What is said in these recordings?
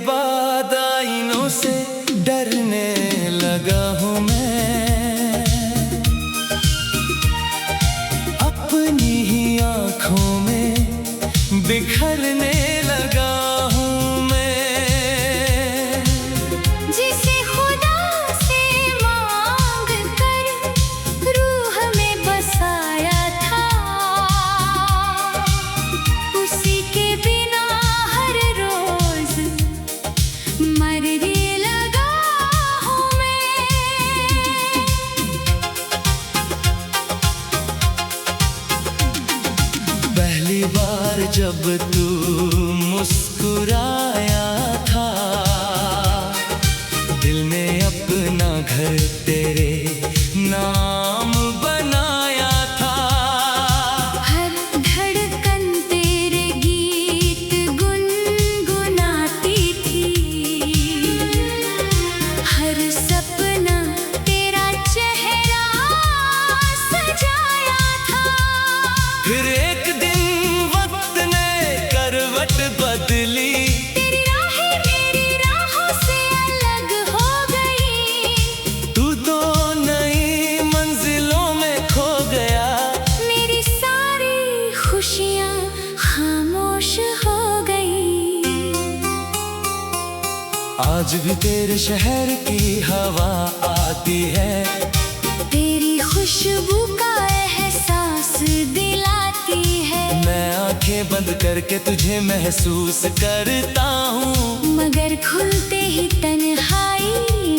बाद आईनों से डरने लगा हूँ मैं, अपनी ही आँखों में बिखरने लगा हूँ मैं। जिसे खुदा से मांग कर रूह में बसाया था, उसी के बिना हर रोज मरने लगा हूँ मैं। पहली बार जब तू मुस्कुराया था, दिल ने अपना घर तेरे नाम बनाया था। हर धड़कन तेरे गीत गुनगुनाती थी, हर सपना तेरा चेहरा सजाया था। फिर एक दिन वक्त ने करवट बदली, तेरी राहें मेरी राहों से अलग हो गई। तू तो नई मंजिलों में खो गया। मेरी सारी खुशियाँ खामोश हो गई। आज भी तेरे शहर की हवा आती है, तेरी खुशबू का एहसास दिलाती है। मैं आंखें बंद करके तुझे महसूस करता हूँ, मगर खुलते ही तन्हाई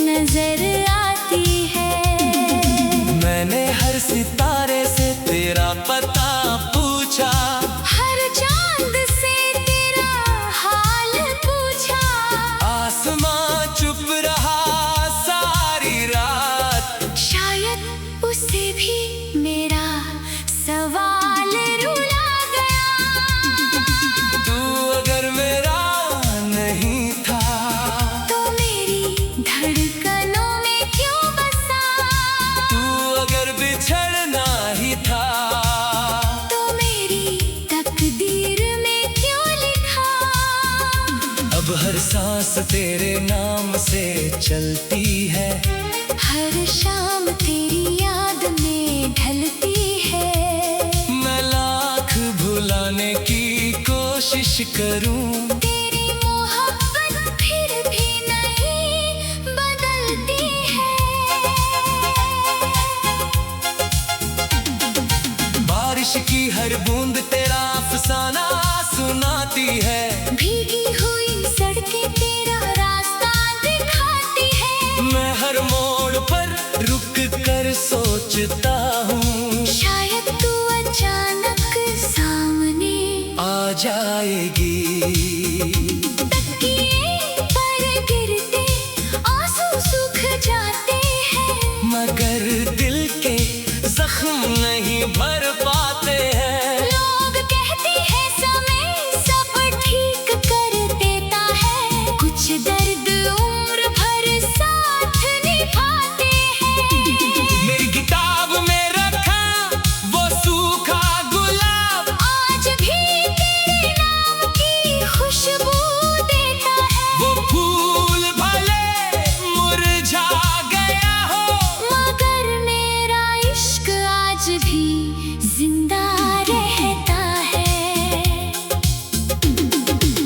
नजर आती है। मैंने हर सितारे से तेरा पता पूछा, हर चांद से तेरा हाल पूछा। आसमां चुप रहा सारी रात। शायद उसे भी मेरा सवाल रुला गया। तू अगर मेरा नहीं था, तो मेरी धड़कनों में क्यों बसा? तू अगर बिछड़ना ही था, तो मेरी तकदीर में क्यों लिखा? अब हर सांस तेरे नाम से चलती है, हर शाम तेरी याद में ढलती है। मैं लाख भुलाने की कोशिश करूं, तेरी मोहब्बत फिर भी नहीं बदलती है। बारिश की हर बूंद तेरा अफसाना सुनाती है। भीगी हुई सड़कें तेरा रास्ता दिखाती है। मैं हर मोड़ पर रुक कर सोचता हूँ, शायद तू अचानक सामने आ जाएगी। तकिए पर गिरते आंसू सूख जाते हैं, मगर दिल के जख्म नहीं भर पाते हैं। लोग कहते हैं समय सब ठीक कर देता है, कुछ दर्द उम्र भर साथ निभाते हैं। मेरी किताब में रखा वो सूखा गुलाब, आज भी तेरे नाम की खुशबू देता है। वो फूल भले मुरझा गया हो, मगर मेरा इश्क आज भी जिंदा रहता है।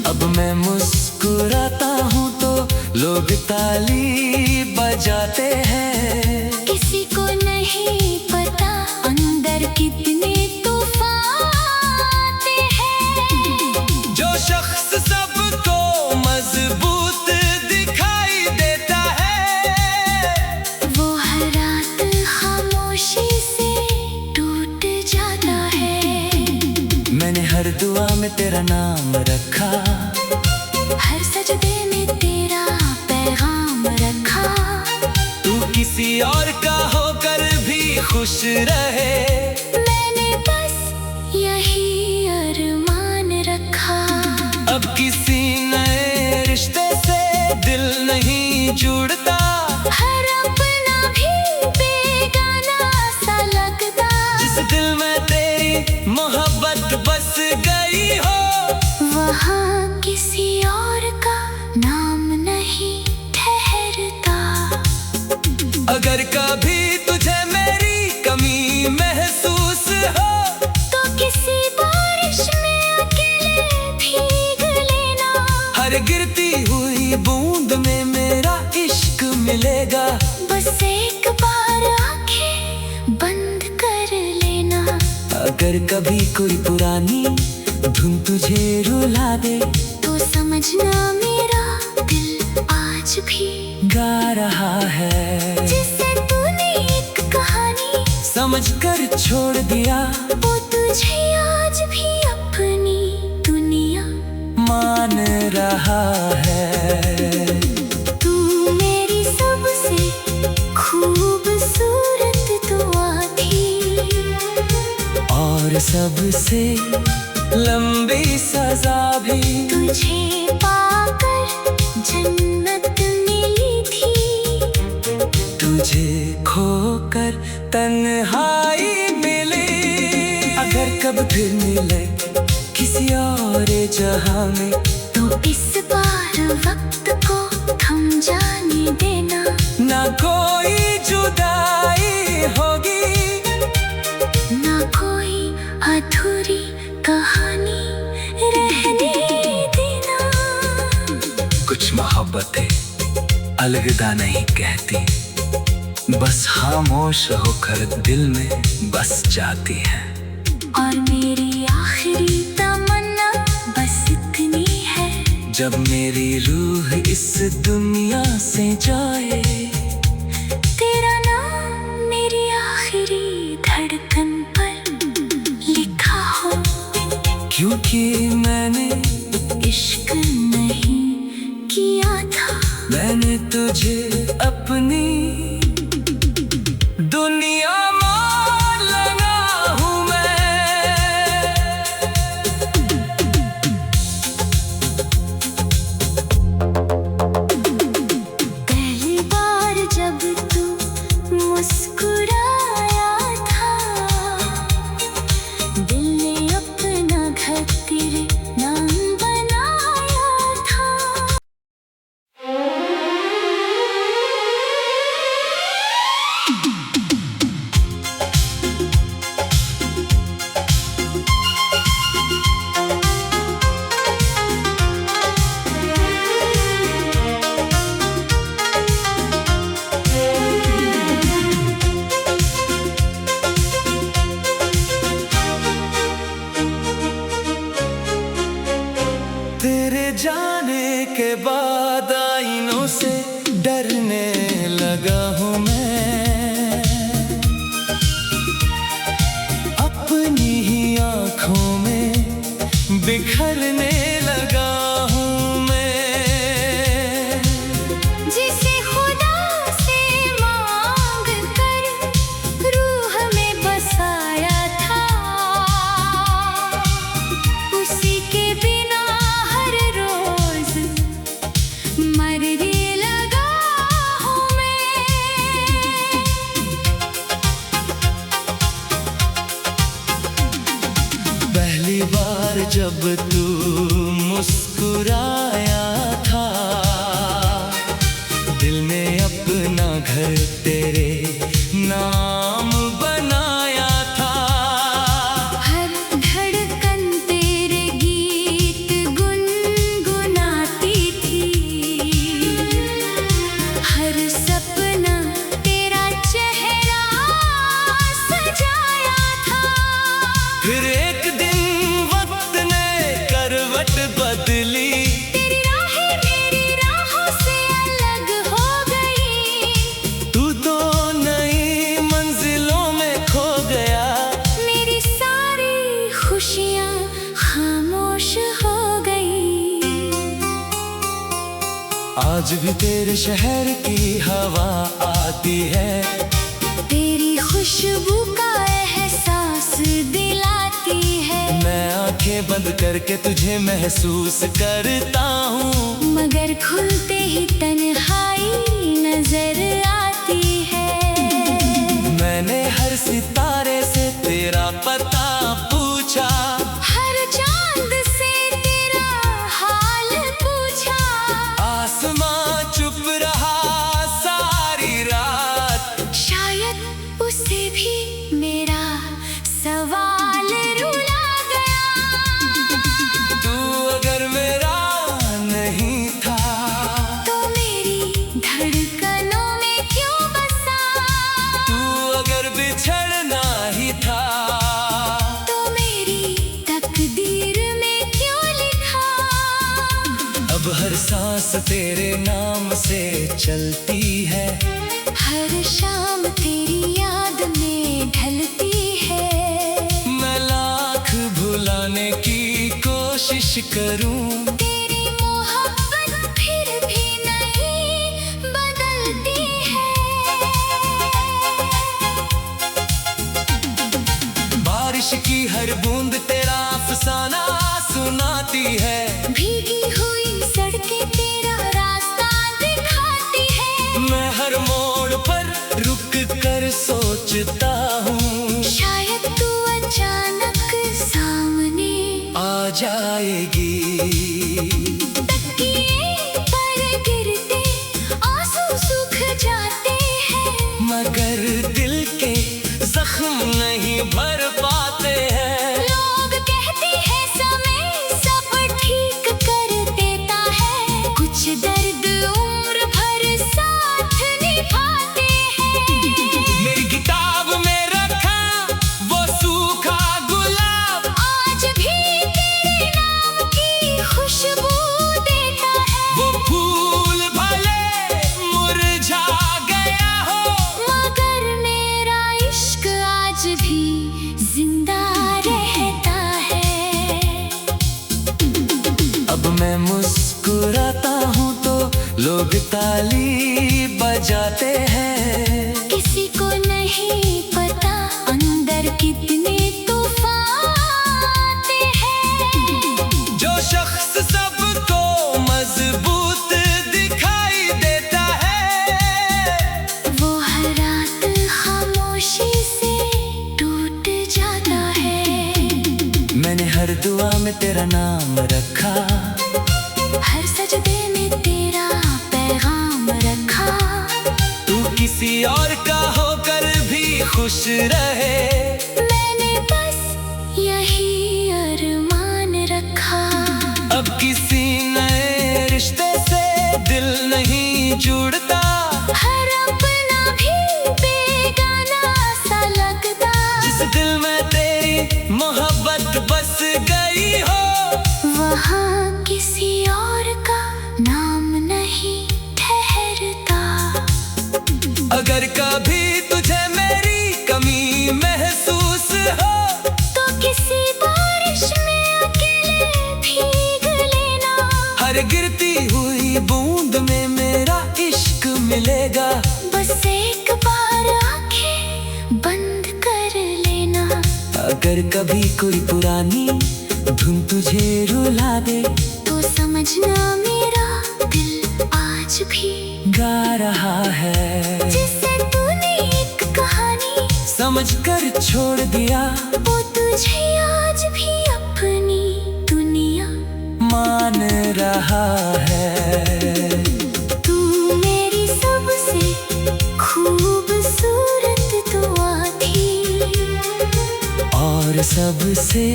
अब मैं मुस्कुराता हूँ तो लोग ताली बजाते हैं। किसी को नहीं पता अंदर कितने तूफान आते हैं। जो शख्स सबको मजबूत दिखाई देता है, वो हर रात खामोशी से टूट जाता है। मैंने हर दुआ में तेरा नाम रखा, हर सजदे में तेरा पैगाम रखा। तू किसी और का होकर भी खुश रहे। मैंने बस यही अरमान रखा। अब किसी नए रिश्ते से दिल नहीं जुड़ता, हर अपना भी बेगाना सा लगता। जिस दिल में तेरी मोहब्बत बस गई हो, वहाँ किसी और का नाम मिलेगा। बस एक बार आंखें बंद कर लेना। अगर कभी कोई पुरानी धुन तुझे रुला दे तो समझना मेरा दिल आज भी गा रहा है। जिसे तूने एक कहानी समझकर छोड़ दिया, वो तुझे आज भी अपनी दुनिया मान रहा है। तू मेरी सबसे खूबसूरत दुआ थी और सबसे लंबी सजा भी। तुझे पाकर जन्नत मिली थी, तुझे खोकर तन्हाई मिली। अगर कब फिर मिले किसी और जहां में तो इस बार वक्त को थम जाने देना। ना कोई जुदाई होगी, ना कोई अधूरी कहानी रहने देना। कुछ मोहब्बतें अलविदा नहीं कहती, बस खामोश होकर दिल में बस जाती है। और मेरी आखिरी तमन्ना बस इतनी है, जब मेरी रूह इस दुनिया से जाए, तेरा नाम मेरी आखिरी धड़कन पर लिखा हो। क्योंकि मैंने इश्क नहीं किया था, मैंने तुझे अपनी दुनिया मान लगा हूँ मैं। पहली बार जब तू मुस्कुराया था, दिल ने अपना घर तेरे नाम बनाया था। तेरे जाने के बाद आईनों से डरने लगा हूँ मैं। अपनी ही आँखों में बिखरने लगा हूँ मैं। जिसे खुदा से मांग कर रूह में बसाया था, उसी के बिना हर रोज मरने लगा हूँ मैं। पहली बार जब तू मुस्कुराया था, दिल ने अपना घर तेरे नाम बनाया था। हर धड़कन तेरे गीत गुनगुनाती थी, हर सपना तेरा चेहरा सजाया था। फिर एक दिन वक्त ने करवट बदली, तेरी राहें मेरी राहों से अलग हो गई। तू तो नई मंजिलों में खो गया। मेरी सारी खुशियाँ खामोश हो गई। आज भी तेरे शहर की हवा आती है, तेरी खुशबू का एहसास दिलाती है। मैं आंखें बंद करके तुझे महसूस करता हूँ, मगर खुलते ही तन्हाई नजर आती है। मैंने हर सितारे से तेरा पता पूछा, हर चांद से तेरा हाल पूछा। आसमां चुप रहा सारी रात। शायद उसे भी मेरा सवाल रुला गया। तू अगर मेरा नहीं था तेरे नाम से चलती है। हर शाम तेरी याद में ढलती है। मैं लाख भुलाने की कोशिश करूं, तेरी मोहब्बत फिर भी नहीं बदलती है। बारिश की हर बूंद तेरा अफसाना सुनाती है। भीगी हुई सड़कें तेरा रास्ता दिखाती है। मैं हर मोड़ पर रुक कर सोचता हूँ, शायद तू अचानक सामने आ जाएगी। तकिए पर गिरते आंसू सूख जाते हैं। मगर दिल के जख्म नहीं भर पाते हैं। लोग कहते हैं समय सब ठीक कर देता है। कुछ दर्द उम्र भर साथ निभाते हैं। मेरी किताब में रखा वो सूखा गुलाब आज भी तेरे नाम की खुशबू देता है। वो फूल भले मुरझा गया हो, मगर मेरा इश्क आज भी जिंदा रहता है। अब मैं मुस्कुराता हूँ तो लोग ताली बजाते हैं। किसी को नहीं पता अंदर कितने तूफान आते हैं। जो शख्स सबको मजबूत दिखाई देता है, वो हर रात खामोशी से टूट जाता है। मैंने हर दुआ में तेरा नाम रखा, हर सजदे में तेरा पैगाम रखा। तू किसी और का होकर भी खुश रहे। मैंने बस यही अरमान रखा। अब किसी नए रिश्ते से दिल नहीं जुड़ता, हर अपना भी बेगाना सा लगता। जिस दिल में तेरी मोहब्बत बस गई हो, वहाँ किसी और का नाम नहीं ठहरता। अगर कभी तुझे मेरी कमी महसूस हो, तो किसी बारिश में अकेले भीग लेना। हर गिरती हुई बूंद में मेरा इश्क मिलेगा। बस एक बार आंखें बंद कर लेना। अगर कभी कोई पुरानी धुन तुझे रुला दे, तो समझना मेरा दिल आज भी गा रहा है। जिसे तूने एक कहानी समझ कर छोड़ दिया, वो तुझे आज भी अपनी दुनिया मान रहा है। तू मेरी सबसे खूबसूरत दुआ थी, और सबसे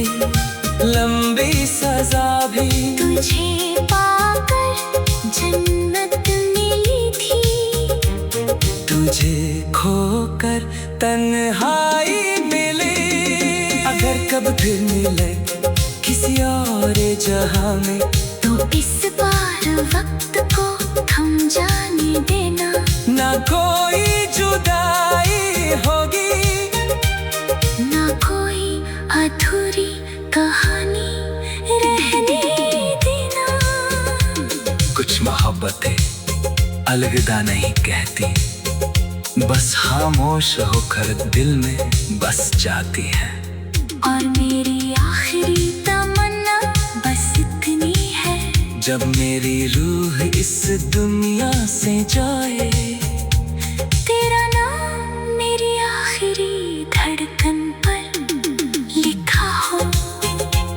लंबी सजा भी तुझे पाकर जन्नत मिली थी। तुझे खोकर तन्हाई मिली। अगर कब फिर मिले किसी और जहां में, तो इस बार वक्त को थम जाने देना। ना कोई जुदाई होगी, ना कोई अधूरी कहानी रहने देना। कुछ मोहब्बतें अलविदा नहीं कहती, बस खामोश होकर दिल में बस जाती है। और मेरी आखिरी तमन्ना बस इतनी है, जब मेरी रूह इस दुनिया से जाए, तेरा नाम मेरी आखिरी धड़कन पर लिखा हो।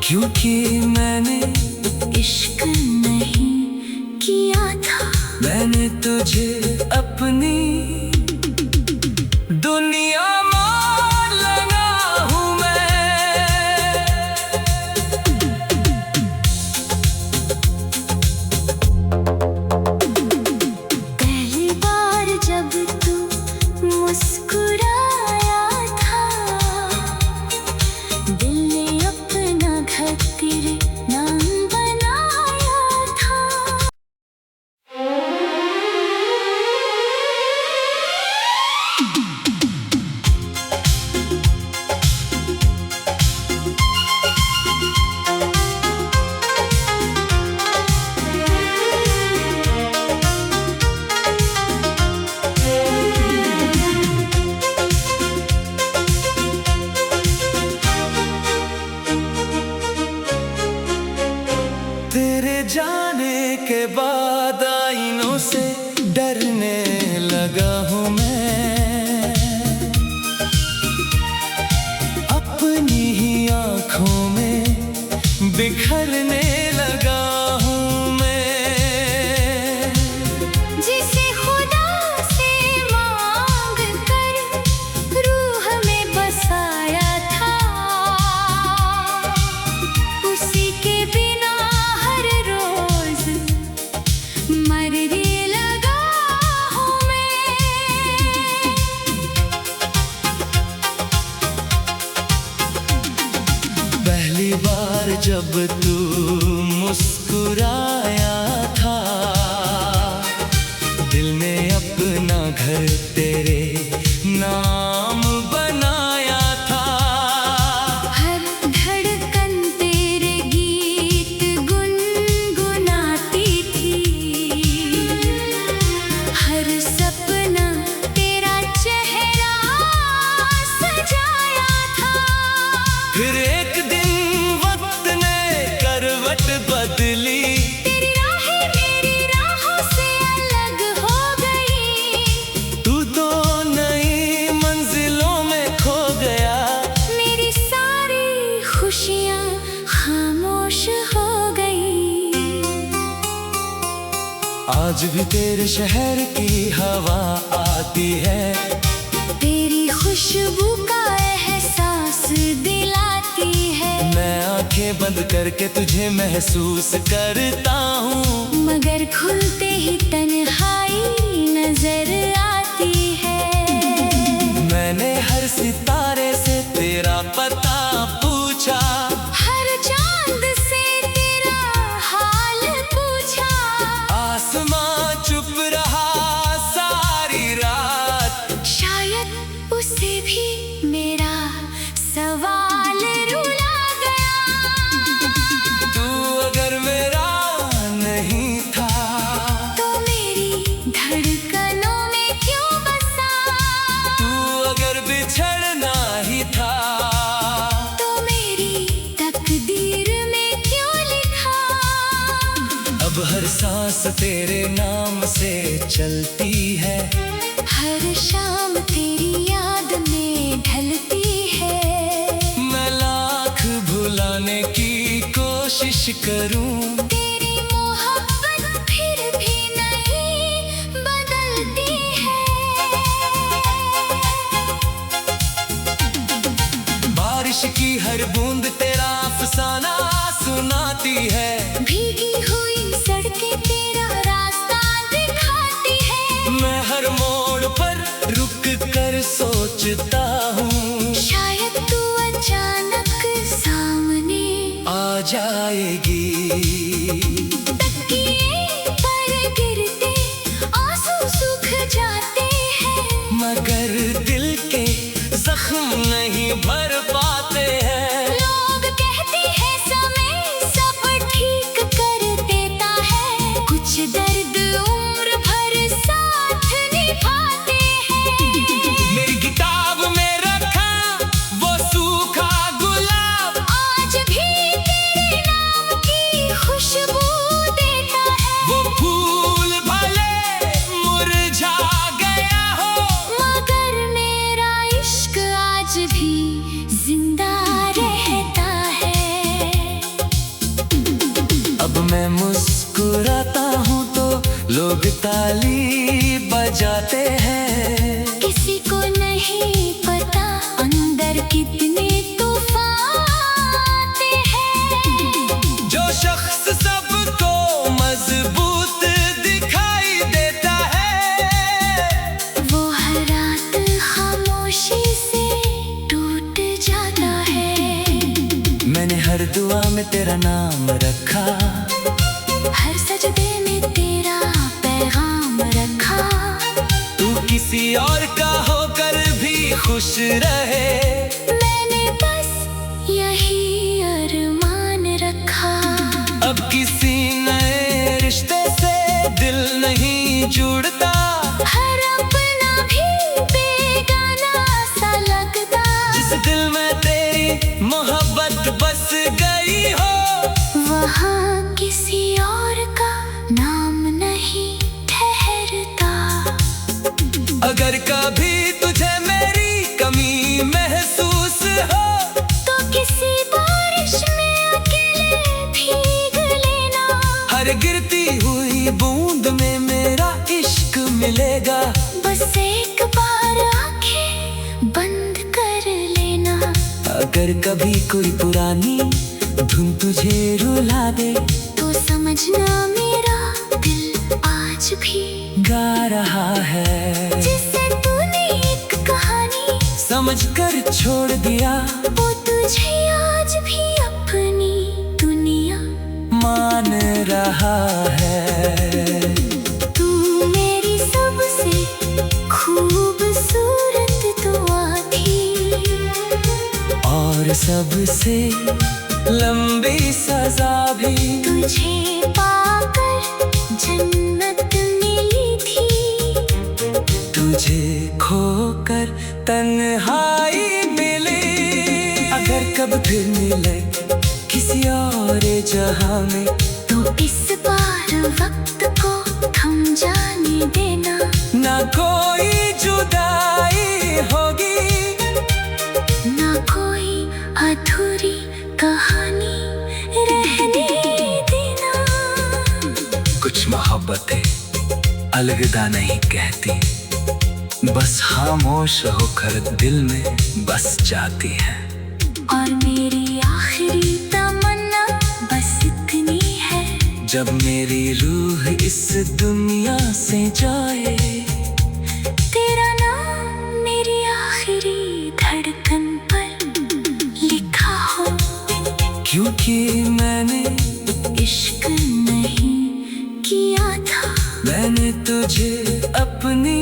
क्योंकि मैंने इश्क नहीं किया था, मैंने तुझे अपनी दुनिया मान लगा हूँ मैं। पहली बार जब तू मुस्कुराया था, दिल ने अपना घर तेरे नाम बनाया था। दिनों से डरने लगा हूँ मैं, अपनी ही आँखों में बिखरने लगा हूँ मैं। जिसे खुदा से मांग कर रूह में बसाया था, उसी के बिना हर रोज मरने लगा हूँ मैं। पहली बार जब तू मुस्कुराया था, दिल ने अपना घर तेरे नाम बनाया था। हर धड़कन तेरे गीत गुनगुनाती थी, हर सपना तेरा चेहरा सजाया था। फिर एक दिन वक्त ने करवट बदली, तेरी राहें मेरी राहों से अलग हो गई। तू तो नई मंजिलों में खो गया। मेरी सारी खुशियाँ खामोश हो गई। आज भी तेरे शहर की हवा आती है, तेरी खुशबू का एहसास दिलाती है। मैं आंखें बंद करके तुझे महसूस करता हूँ, मगर खुलते ही तन्हाई नजर आती है। मैंने हर सितारे से तेरा पता पूछा, हर चांद से तेरा हाल पूछा। आसमां चुप रहा सारी रात। शायद उसे भी मेरा सवाल रुला गया। तू अगर मेरा नहीं था, तो मेरी धड़कनों में क्यों बसा? तू अगर बिछड़ना ही था, तो मेरी तकदीर में क्यों लिखा? अब हर सांस तेरे नाम से चलती है। हर शाम तेरी याद में ढलती है। मैं लाख भुलाने की कोशिश करूं, तेरी मोहब्बत फिर भी नहीं बदलती है। बारिश की हर बूंद तेरा अफसाना सुनाती है। भीगी हुई सड़कें तेरा रास्ता दिखाती है। मैं हर मोड़ पर रुक कर सोचता हूँ, शायद तू अचानक सामने आ जाएगी। तकिए पर गिरते आंसू सूख जाते हैं, मगर दिल के जख्म नहीं भर पाते हैं। लोग कहते हैं समय सब ठीक कर देता है, कुछ दर्द उम्र भर साथ निभाते हैं। मेरी किताब में रखा वो सूखा गुलाब, आज भी तेरे नाम की खुशबू देता है। वो फूल भले मुरझा गया हो, मगर मेरा इश्क आज भी जिंदा रहता है। अब मैं मुस्कुराता हूँ तो लोग ताली बजाते हैं। किसी को नहीं पता अंदर कितने तूफान आते हैं। जो शख्स सबको मजबूत दिखाई देता है, वो हर रात खामोशी से टूट जाता है। मैंने हर दुआ में तेरा नाम रखा, हर सजदे में तेरा पैगाम रखा। तू किसी और का होकर भी खुश रहे। मैंने बस यही अरमान रखा। अब किसी नए रिश्ते से दिल नहीं जुड़ता, हर अपना भी बेगाना सा लगता। जिस दिल में तेरी मोहब्बत बस गई हो, वहाँ किसी और का नाम नहीं ठहरता। कभी तुझे मेरी कमी महसूस हो तो किसी बारिश में अकेले भीग लेना। हर गिरती हुई बूंद में मेरा इश्क मिलेगा। बस एक बार आंखें बंद कर लेना। अगर कभी कोई पुरानी धुन तुझे रुला दे तो समझना मेरा दिल आज भी गा रहा है। जिसे तूने एक कहानी समझकर छोड़ दिया वो तुझे आज भी अपनी दुनिया मान रहा है। तू मेरी सबसे खूबसूरत दुआ थी और सबसे लंबी सजा भी। तुझे पाकर जन्नत मिली थी। तुझे खोकर तन्हाई मिली। अगर कब फिर मिले किसी और जहां में तो इस बार वक्त को थम जाने देना। ना कोई जुदाई होगी ना कोई अधूरी कहानी रहने देना। कुछ मोहब्बतें अलविदा नहीं कहती, बस खामोश होकर दिल में बस जाती है। और मेरी आखिरी तमन्ना बस इतनी है, जब मेरी रूह इस दुनिया से जाए तेरा नाम मेरी आखिरी धड़कन पर लिखा हो। क्योंकि मैंने इश्क नहीं किया था, मैंने तुझे अपनी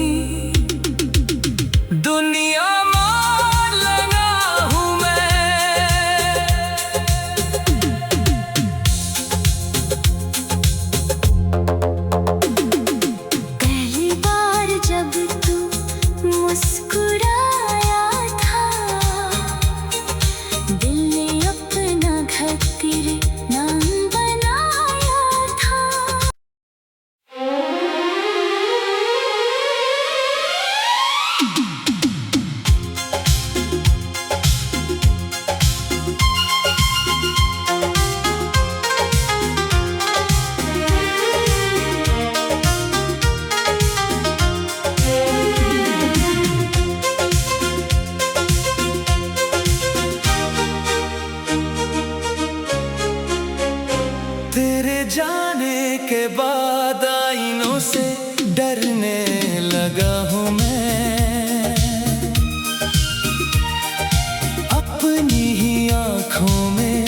दुनिया मान लगा हूँ मैं। पहली बार जब तू मुस्कुराया था, दिल ने अपना घर तेरे नाम बनाया था। तेरे जाने के बाद आईनों से डरने लगा हूँ मैं। अपनी ही आँखों में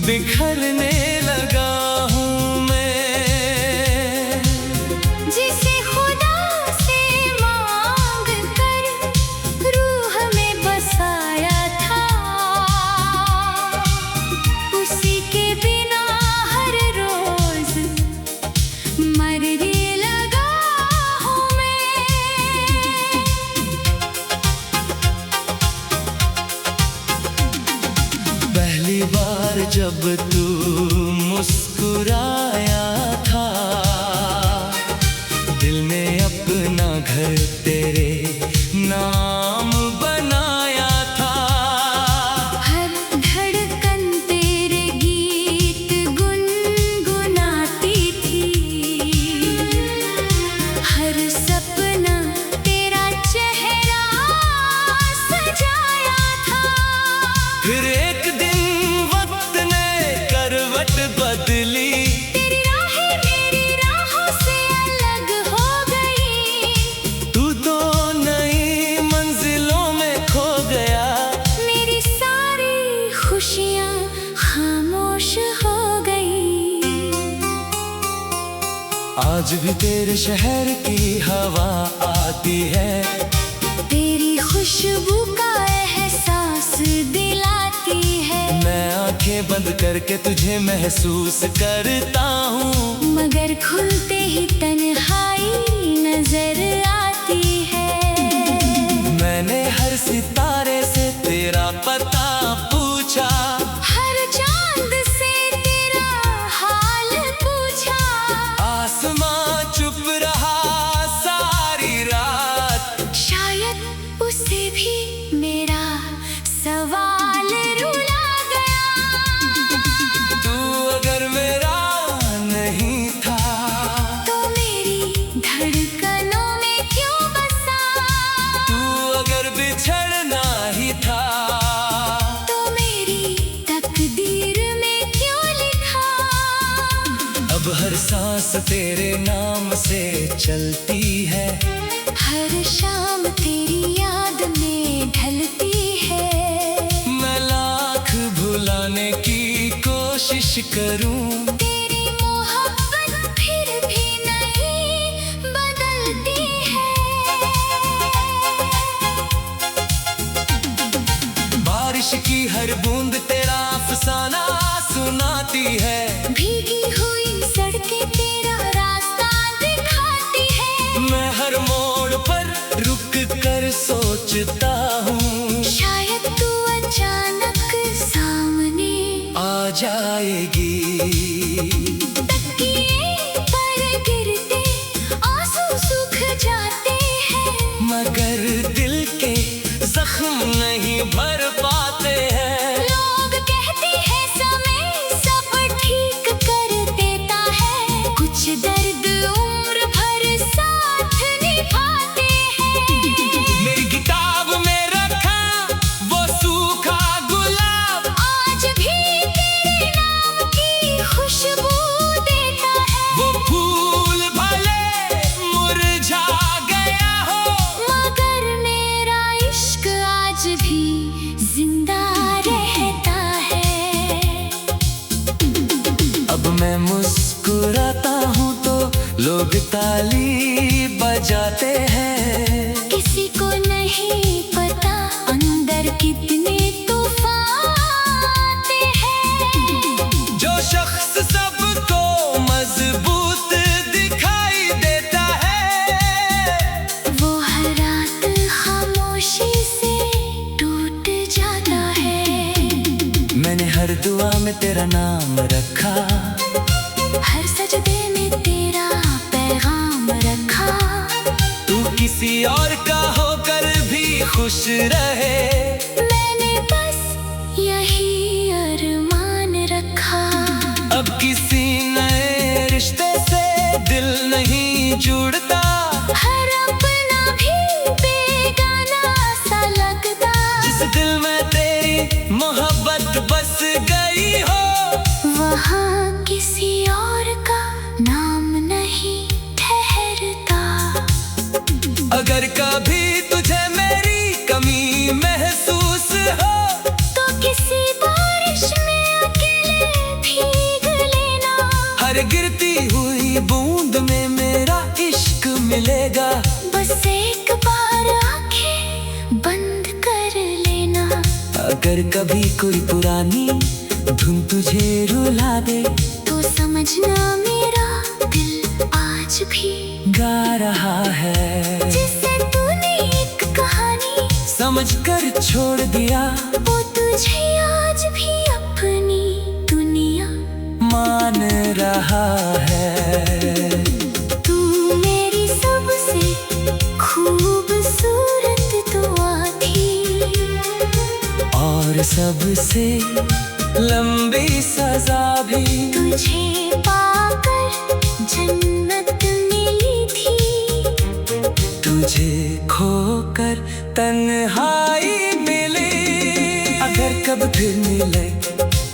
बिखरने लगा हूँ मैं। जिसे खुदा से मांग कर रूह में बसाया था, उसी के बिना हर रोज मरने लगा हूँ मैं। पहली बार जब तू मुस्कुराया था, दिल ने अपना घर तेरे नाम बनाया था। हर धड़कन तेरे गीत गुनगुनाती थी, हर सपना तेरा चेहरा सजाया था। फिर एक दिन वक्त ने करवट बदली, तेरी राहें मेरी राहों से अलग हो गई। तू तो नई मंजिलों में खो गया। मेरी सारी खुशियाँ खामोश हो गई। आज भी तेरे शहर की हवा आती है, तेरी खुशबू का एहसास दिलाती है। मैं आंखें बंद करके तुझे महसूस करता हूँ। मगर खुलते ही तन्हाई नजर आती है। मैंने हर सितारे से तेरा पता पूछा, हर चांद से तेरा हाल पूछा। आसमां चुप रहा सारी रात। तेरे नाम से चलती है। हर शाम तेरी याद में ढलती है। मैं लाख भुलाने की कोशिश करूं, तेरी मोहब्बत फिर भी नहीं बदलती है। बारिश की हर बूंद तेरा अफसाना सुनाती है। भीगी हुई सड़कें तेरा रास्ता दिखाती है। मैं हर मोड़ पर रुक कर सोचता हूँ, शायद तू अचानक सामने आ जाएगी। तकिए पर गिरते आंसू सूख जाते हैं, मगर दिल के जख्म नहीं भर पाते हैं। लोग कहते हैं समय सब ठीक कर देता है, कुछ दर्द उम्र भर साथ निभाते हैं। मेरी किताब में रखा वो सूखा गुलाब, आज भी तेरे नाम की खुशबू देता है। वो फूल भले मुरझा गया हो, मगर मेरा इश्क आज भी जिंदा रहता है। अब मैं मुस्कुराता हूँ तो लोग ताली बजाते हैं। किसी को नहीं पता अंदर कितने तूफान आते हैं। जो शख्स सबको मजबूत दिखाई देता है, वो हर रात खामोशी से टूट जाता है। मैंने हर दुआ में तेरा नाम रखा, हर सजदे में तेरा पैगाम रखा। तू किसी और का होकर भी खुश रहे। मैंने बस यही अरमान रखा। अब किसी नए रिश्ते से दिल नहीं जुड़ता, हर अपना भी बेगाना सा लगता। जिस दिल में तेरी मोहब्बत बस गई हो, वहाँ किसी और का नाम नहीं ठहरता। अगर कभी तुझे मेरी कमी महसूस हो, तो किसी बारिश में अकेले भीग लेना। हर गिरती हुई बूंद में मेरा इश्क मिलेगा। बस एक बार आंखें बंद कर लेना। अगर कभी कोई पुरानी धुन तुझे रुला दे, तो समझना मेरा दिल आज भी गा रहा है। जिसे तूने एक कहानी समझकर छोड़ दिया, वो तुझे आज भी अपनी दुनिया मान रहा है। तू मेरी सबसे खूबसूरत दुआ थी, और सबसे लंबी सजा भी। तुझे पाकर जन्नत मिली थी, तुझे खोकर तन्हाई मिली। अगर कब फिर मिले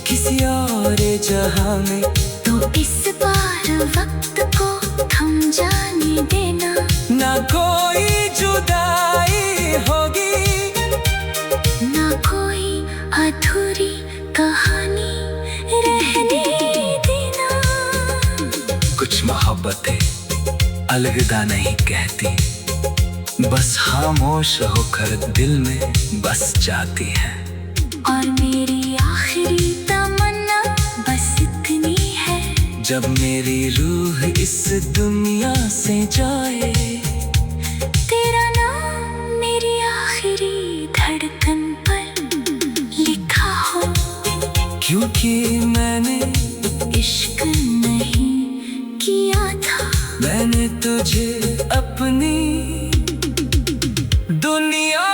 किसी और जहां में, तो इस बार वक्त को थम जाने देना। ना कोई जुदाई होगी, ना कोई अधूरी कहानी रहने देना। कुछ मोहब्बतें अलविदा नहीं कहती, बस खामोश होकर दिल में बस जाती है। और मेरी आखिरी तमन्ना बस इतनी है, जब मेरी रूह इस दुनिया से जाए, तेरा नाम मेरी आखिरी धड़कन पर लिखा हो। क्योंकि मैंने इश्क नहीं किया था, मैंने तुझे अपनी दुनिया